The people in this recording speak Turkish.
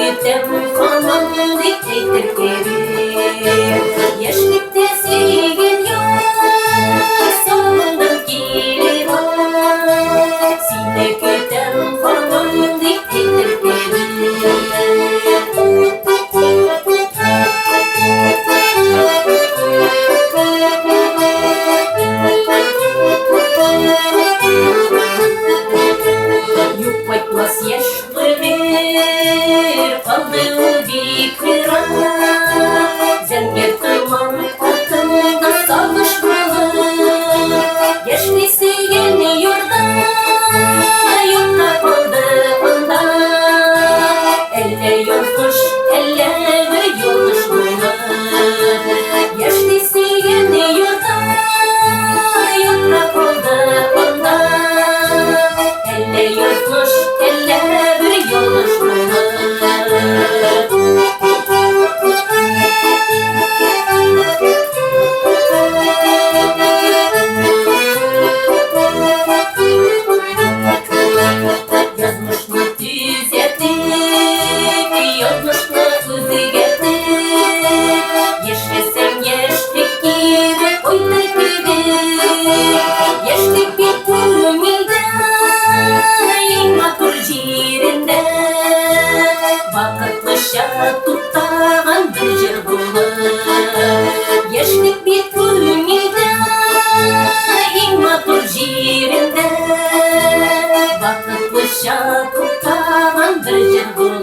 gitem falan dikeydir geri. Yaşlıkta sevgin yok, sonundan geri var. Sine gitem falan dikeydir geri. Yupaytmaz yaşlı bir kaldığı bir kıran. Zenger kıman altında savuşmalı. Yaşlısı yeni yurda yurtta kaldı anda. Elle yolmuş elle bir yoluşmalı. Yaşlısı yeni yurda yurtta kaldı anda. Elle yolmuş elle bir yoluşmalı. Yazmış mı düzeltip, yazmış mı özgertip. Yaşasam yaşlık gibi, oynak gibi. Yaşlık bir kumilde, matur jirinde. Vakıtlaşa tuttağın bir jır bulur. Yaşlık bir kumilde, matur jirinde. Vakıtlaşa tuttağın bir jır bulur.